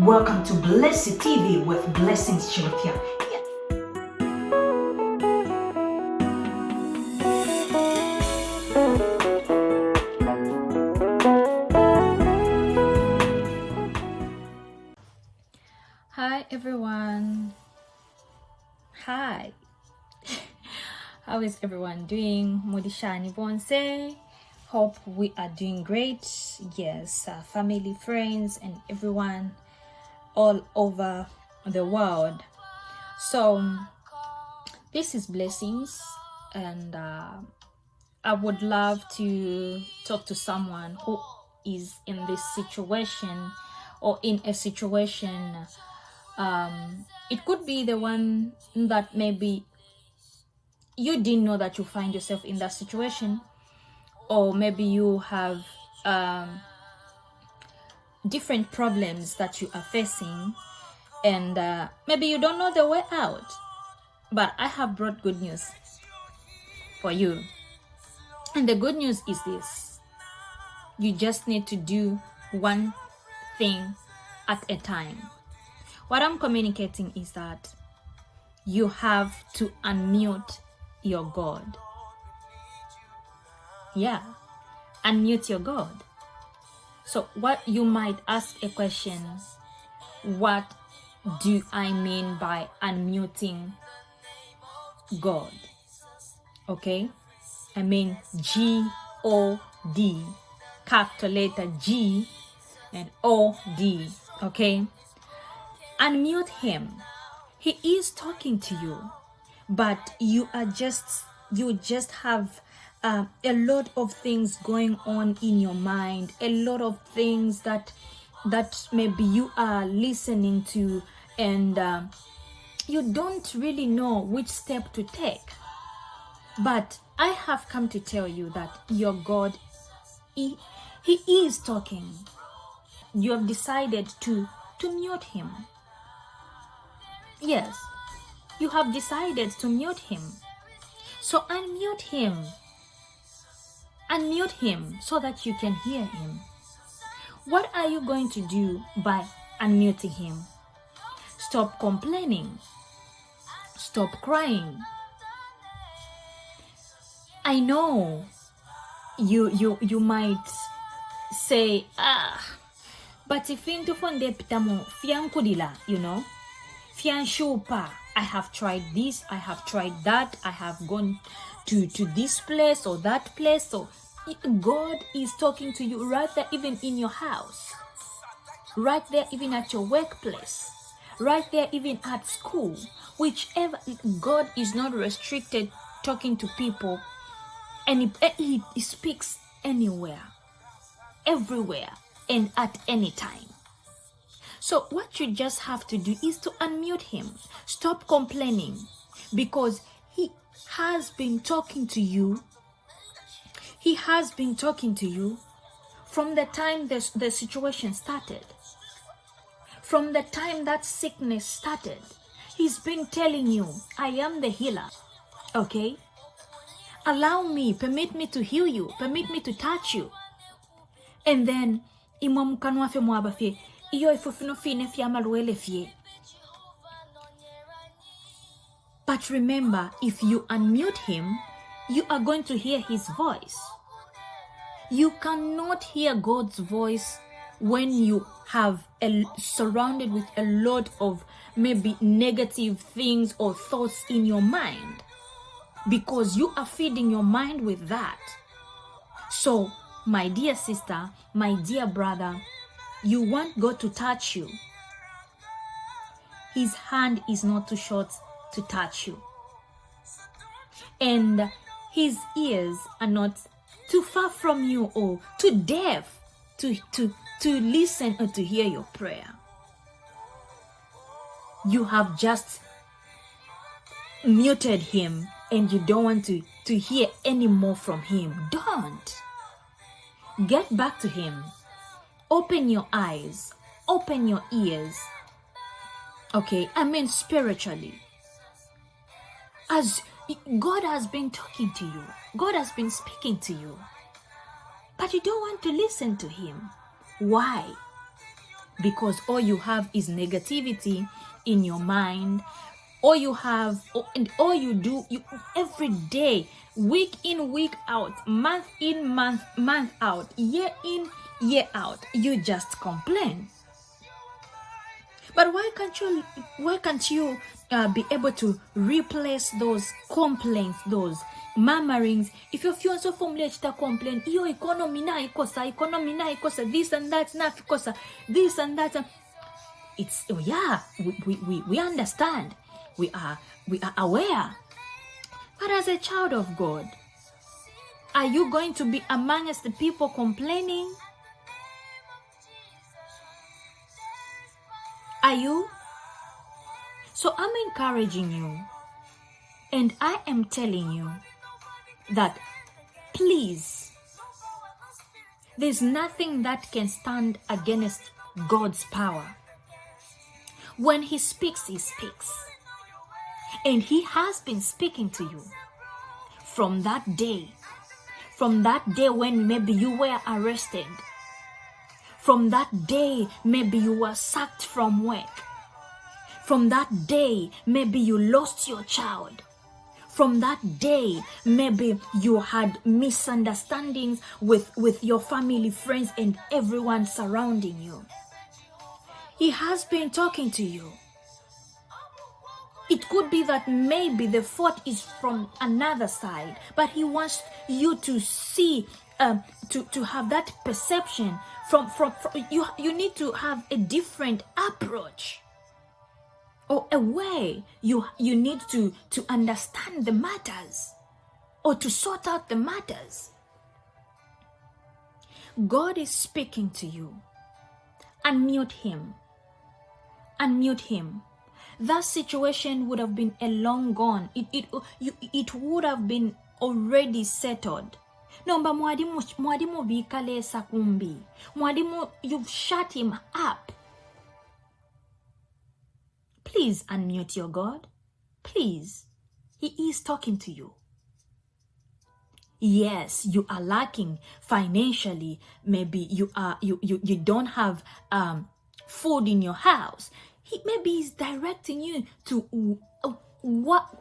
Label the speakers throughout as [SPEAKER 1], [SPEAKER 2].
[SPEAKER 1] Welcome to BlessyTV with Blessings Chilufya.
[SPEAKER 2] Hi everyone. Hi. How is everyone doing? Modishani Bonse. Hope we are doing great. Yes, family, friends, and everyone all over the world. So this is Blessings, and I would love to talk to someone who is in this situation or in a situation. It could be the one that maybe you didn't know that you find yourself in that situation, or maybe you have different problems that you are facing, and maybe you don't know the way out. But I have brought good news for you, and the good news is this: you just need to do one thing at a time. What I'm communicating is that you have to unmute your God. Yeah, unmute your God. So what you might ask a question, what do I mean by unmuting God? Okay, I mean G-O-D, capital letter G and O-D. Okay, unmute him. He is talking to you, but you just have a lot of things going on in your mind, a lot of things that maybe you are listening to, and you don't really know which step to take. But I have come to tell you that your God, he is talking. You have decided to mute him. Yes, you have decided to mute him. So unmute him. Unmute him so that you can hear him. What are you going to do by unmuting him? Stop complaining. Stop crying. I know you might say, but if into fonde pitamo fiankudila, fianshupa, I have tried this, I have tried that, I have gone to this place or that place. So God is talking to you right there, even in your house, right there, even at your workplace, right there, even at school, whichever. God is not restricted talking to people, and he speaks anywhere, everywhere, and at any time. So what you just have to do is to unmute him. Stop complaining, because he has been talking to you. He has been talking to you from the time the situation started. From the time that sickness started, he's been telling you, I am the healer. Okay? Allow me, permit me to heal you, permit me to touch you. And then, but remember, if you unmute him, you are going to hear his voice. You cannot hear God's voice when you have surrounded with a lot of maybe negative things or thoughts in your mind, because you are feeding your mind with that. So, my dear sister, my dear brother, you want God to touch you. His hand is not too short to touch you, and his ears are not too far from you or too deaf to listen or to hear your prayer. You have just muted him and you don't want to hear any more from him. Don't. Get back to him. Open your eyes. Open your ears. Okay, I mean spiritually. As God has been talking to you, God has been speaking to you, but you don't want to listen to him. Why? because all you have is negativity in your mind. All you have, and all you do, every day, week in, week out, month in, month out, year in, year out, you just complain. But why can't you be able to replace those complaints, those murmurings? If you're feeling so formula to complain, your economy na ikosa, this and that na ikosa, this and that. It's, oh yeah, we understand. We are aware. But as a child of God, are you going to be amongst the people complaining? Are you? So I'm encouraging you, and I am telling you that please, there's nothing that can stand against God's power. When He speaks, He speaks. And He has been speaking to you from that day when maybe you were arrested. From that day, maybe you were sacked from work. From that day, maybe you lost your child. From that day, maybe you had misunderstandings with your family, friends, and everyone surrounding you. He has been talking to you. It could be that maybe the fault is from another side, but He wants you to see, to have that perception. From you need to have a different approach, or a way you need to understand the matters, or to sort out the matters. God is speaking to you. Unmute Him. Unmute Him. That situation would have been a long gone. It would have been already settled. Nomba mwadimu bikale sakumbi. Mwadimu, you've shut him up. Please unmute your God. Please. He is talking to you. Yes, you are lacking financially. Maybe you don't have food in your house. Maybe He's directing you to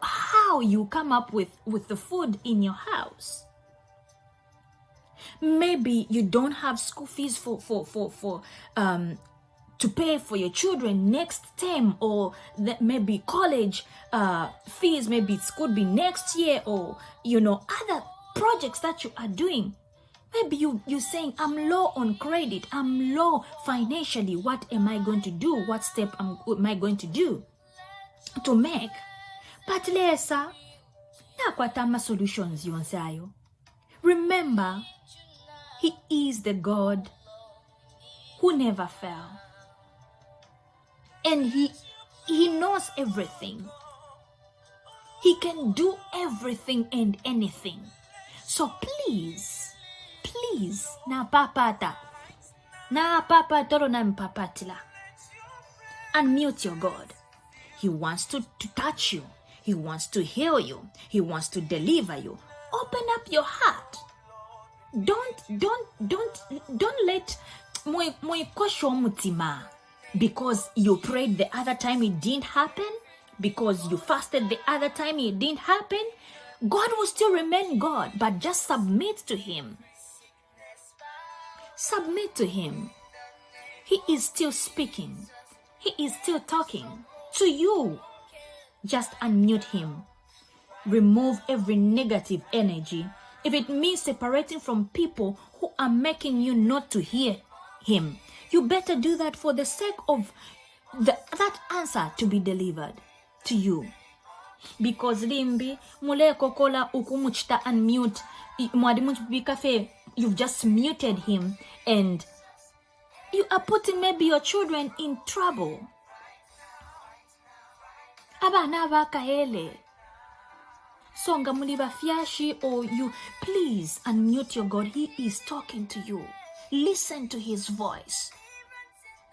[SPEAKER 2] how you come up with the food in your house. Maybe you don't have school fees for to pay for your children next term, or maybe college fees. Maybe it could be next year, or other projects that you are doing. Maybe you're saying, I'm low on credit, I'm low financially. What am I going to do? What step am I going to do to make? But lesa, nakwatama solutions yonsayo. Remember, He is the God who never fell. And He knows everything. He can do everything and anything. So please, na papata toro na mpapatila. Unmute your God. He wants to touch you. He wants to heal you. He wants to deliver you. Open up your heart. Don't let moikosho mutima because you prayed the other time it didn't happen, because you fasted the other time it didn't happen. God will still remain God, but just submit to Him. Submit to Him. He is still speaking. He is still talking to you. Just unmute Him. Remove every negative energy. If it means separating from people who are making you not to hear Him, you better do that for the sake of that answer to be delivered to you. Because limbi mule kokola ukumuchita unmute mwadimu bikafe, you've just muted him and you are putting maybe your children in trouble. Abana bakahele songa muliba fiashi, or you please unmute your God. He is talking to you. Listen to His voice.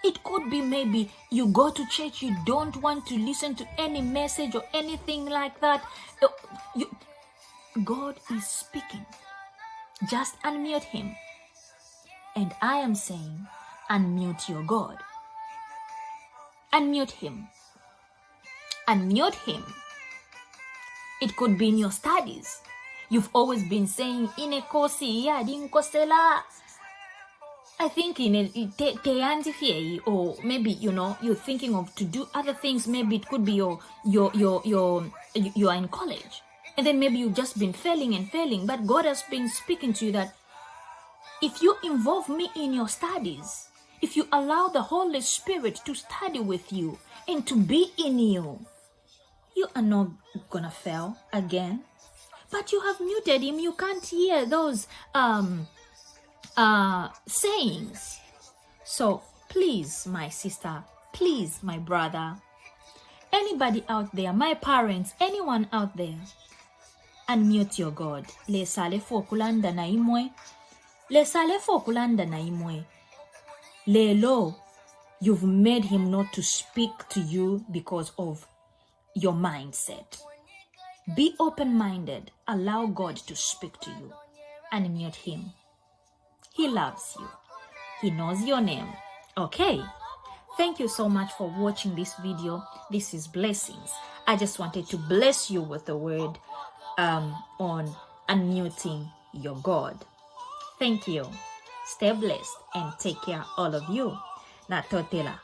[SPEAKER 2] It could be maybe you go to church, you don't want to listen to any message or anything like that. God is speaking. Just unmute Him. And I am saying, unmute your God. Unmute him. Unmute him. It could be in your studies. You've always been saying, ine kosi ya dinkosela. I think or maybe you're thinking of to do other things. Maybe it could be you are in college, and then maybe you've just been failing. But God has been speaking to you that if you involve me in your studies, if you allow the Holy Spirit to study with you and to be in you, you are not gonna fail again. But you have muted him. You can't hear those sayings. So please, my sister, please, my brother, anybody out there, my parents, anyone out there, unmute your God. Lesale fokulanda na imwe. Lesale fokulanda na imwe. Lelo, you've made him not to speak to you because of your mindset. Be open-minded. Allow God to speak to you. Unmute him. He loves you. He knows your name. Okay? Thank you so much for watching this video. This is Blessings. I just wanted to bless you with the word on unmuting your God. Thank you. Stay blessed and take care, all of you. Natotela.